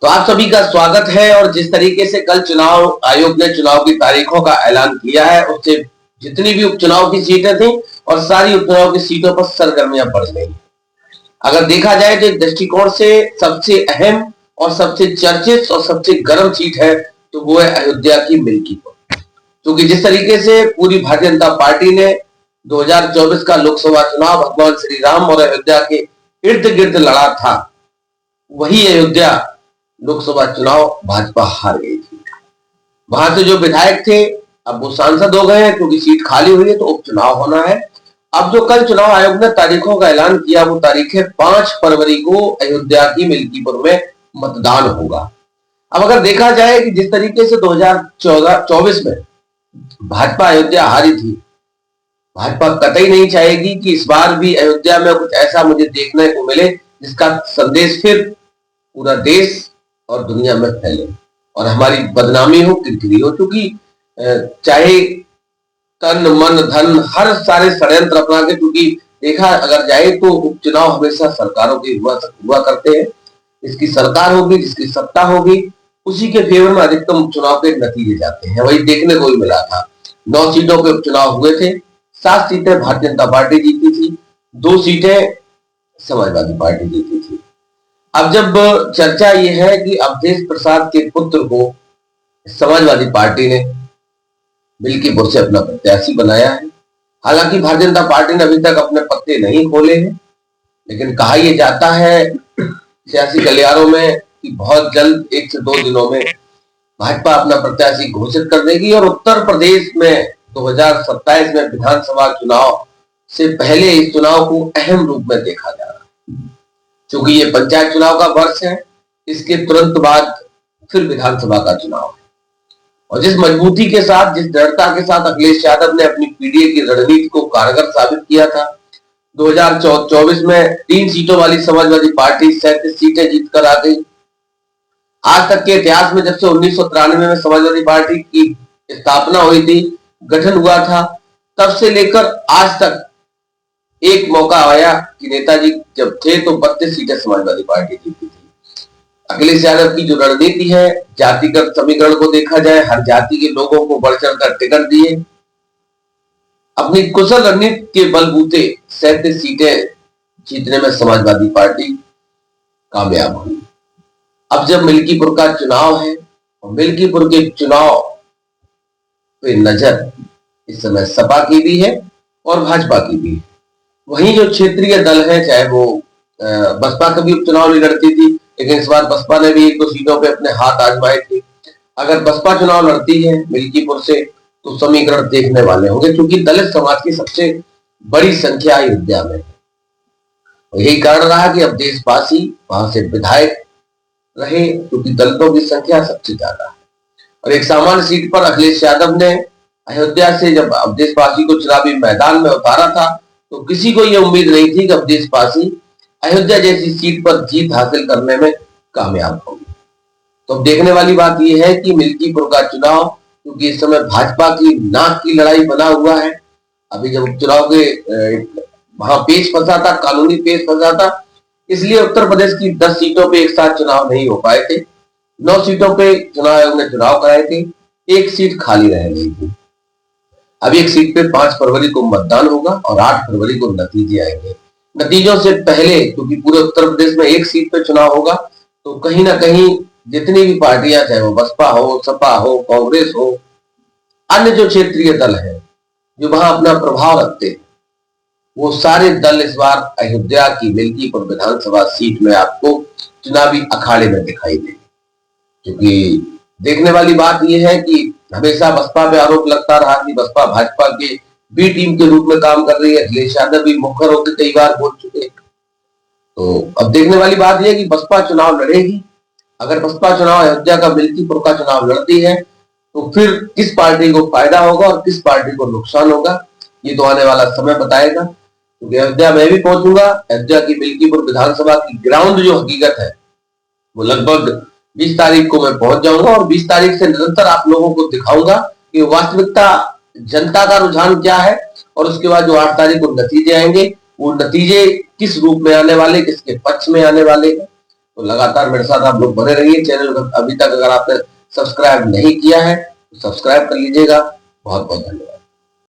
तो आप सभी का स्वागत है। और जिस तरीके से कल चुनाव आयोग ने चुनाव की तारीखों का ऐलान किया है, उससे जितनी भी उपचुनाव की सीटें थी और सारी उपचुनाव की सीटों पर सरगर्मियां बढ़ गई। अगर देखा जाए तो एक दृष्टिकोण से सबसे अहम और सबसे चर्चित और सबसे गर्म सीट है तो वो है अयोध्या की मिल्कीपुर। क्योंकि जिस तरीके से पूरी भारतीय जनता पार्टी ने 2024 का लोकसभा चुनाव भगवान श्री राम और अयोध्या के इर्द गिर्द लड़ा था, वही अयोध्या लोकसभा चुनाव भाजपा हार गई थी। वहां से जो विधायक थे अब वो सांसद हो गए हैं, क्योंकि सीट खाली हुई है तो उपचुनाव होना है। अब जो कल चुनाव आयोग ने तारीखों का ऐलान किया वो तारीख है 5 फरवरी को अयोध्या की मिल्कीपुर में मतदान होगा। अब अगर देखा जाए कि जिस तरीके से 2024 में भाजपा अयोध्या हारी थी, भाजपा कतई नहीं चाहेगी कि इस बार भी अयोध्या में कुछ ऐसा मुझे देखने को मिले जिसका संदेश फिर पूरा देश और दुनिया में फैले और हमारी बदनामी हो, किरकिरी हो। क्योंकि चाहे तन मन धन हर सारे षड्यंत्र अपना के, क्योंकि देखा अगर जाए तो उपचुनाव हमेशा सरकारों के हुआ करते हैं। इसकी सरकार होगी, जिसकी सत्ता होगी, उसी के फेवर में अधिकतम उपचुनाव के नतीजे जाते हैं। वही देखने को ही मिला था। 9 सीटों पे उपचुनाव हुए थे, 7 सीटें भारतीय जनता पार्टी जीती थी, 2 सीटें समाजवादी पार्टी जीती थी। अब जब चर्चा ये है कि अवधेश प्रसाद के पुत्र को समाजवादी पार्टी ने मिल्कीपुर से अपना प्रत्याशी बनाया है। हालांकि भारतीय जनता पार्टी ने अभी तक अपने पत्ते नहीं खोले हैं, लेकिन कहा यह जाता है सियासी गलियारों में कि बहुत जल्द 1 से 2 दिनों में भाजपा अपना प्रत्याशी घोषित कर देगी और उत्तर प्रदेश में 2027 में विधानसभा चुनाव से पहले इस चुनाव को अहम रूप में देखा जा रहा है। क्योंकि ये पंचायत चुनाव का वर्ष है, इसके तुरंत बाद फिर विधानसभा का चुनाव है। और जिस मजबूती के साथ, जिस दृढ़ता के साथ अखिलेश यादव ने अपनी पीडीए की रणनीति को कारगर साबित किया था, 2024 में 3 सीटों वाली समाजवादी पार्टी 37 सीटें जीतकर आ गई। आज तक के इतिहास में जब से 1993 में समाजवादी पार्टी की स्थापना हुई थी, गठन हुआ था, तब से लेकर आज तक एक मौका आया कि नेताजी जब थे तो 32 सीटें समाजवादी पार्टी जीती थी। अखिलेश यादव की जो रणनीति है, जातिगत समीकरण को देखा जाए, हर जाति के लोगों को बढ़ चढ़कर टिकट दिए, अपनी कुशल रणनीति के बलबूते 37 सीटें जीतने में समाजवादी पार्टी कामयाब हुई। अब जब मिल्कीपुर का चुनाव है और मिल्कीपुर के चुनाव पे नजर इस समय सपा की भी है और भाजपा की भी है। वहीं जो क्षेत्रीय दल है, चाहे वो बसपा कभी उपचुनाव नहीं लड़ती थी, लेकिन इस बार बसपा ने भी 1-2 सीटों पे अपने हाथ आजमाए थे। अगर बसपा चुनाव लड़ती है मिल्कीपुर से तो समीकरण देखने वाले होंगे, क्योंकि दलित समाज की सबसे बड़ी संख्या अयोध्या में है। और यही कारण रहा कि अवधेश पासी वहां से विधायक रहे, क्योंकि दलितों की संख्या सबसे ज्यादा है। और एक सामान्य सीट पर अखिलेश यादव ने अयोध्या से जब अवधेश पासी को चुनावी मैदान में उतारा था तो किसी को यह उम्मीद नहीं थी कि अवधेश पासी अयोध्या जैसी सीट पर जीत हासिल करने में कामयाब होंगे। तो अब देखने वाली बात यह है कि मिल्कीपुर का चुनाव, क्योंकि इस समय भाजपा की नाक की लड़ाई बना हुआ है। अभी जब उपचुनाव के वहां पेश फंसा था, कानूनी पेश फंसा था, इसलिए उत्तर प्रदेश की 10 सीटों पे एक साथ चुनाव नहीं हो पाए थे। 9 सीटों पे चुनाव आयोग ने चुनाव कराए थे, 1 सीट खाली रह गई थी। अब 1 सीट पे 5 फरवरी को मतदान होगा और 8 फरवरी को नतीजे आएंगे। नतीजों से पहले, क्योंकि पूरे उत्तर प्रदेश में 1 सीट पे चुनाव होगा, तो कहीं ना कहीं जितनी भी पार्टियां, चाहे वो बसपा हो, सपा हो, कांग्रेस हो, अन्य जो क्षेत्रीय दल है जो वहां अपना प्रभाव रखते हैं, वो सारे दल इस बार अयोध्या की मिल्कीपुर विधानसभा सीट में आपको चुनावी अखाड़े में दिखाई देंगे। क्योंकि देखने वाली बात यह है कि हमेशा बसपा पे आरोप लगता रहा कि बसपा भाजपा के बी टीम के रूप में काम कर रही है। अखिलेश यादव भी मुखर होकर कई बार बोल चुके हैं। तो अब देखने वाली बात यह है कि बसपा चुनाव लड़ेगी। अगर बसपा चुनाव अयोध्या का मिल्कीपुर का चुनाव लड़ती है तो फिर किस पार्टी को फायदा होगा और किस पार्टी को नुकसान होगा, ये तो आने वाला समय बताएगा। क्योंकि अयोध्या में भी पहुंचूंगा, अयोध्या की मिल्कीपुर विधानसभा की ग्राउंड जो हकीकत है वो लगभग 20 तारीख को मैं पहुंच जाऊंगा और 20 तारीख से निरंतर आप लोगों को दिखाऊंगा कि वास्तविकता जनता का रुझान क्या है। और उसके बाद जो 8 तारीख को नतीजे आएंगे, वो नतीजे किस रूप में आने वाले, किसके पक्ष में आने वाले हैं। तो लगातार मेरे साथ आप लोग बने रहिए। चैनल को अभी तक अगर आपने सब्सक्राइब नहीं किया है तो सब्सक्राइब कर लीजिएगा। बहुत बहुत धन्यवाद।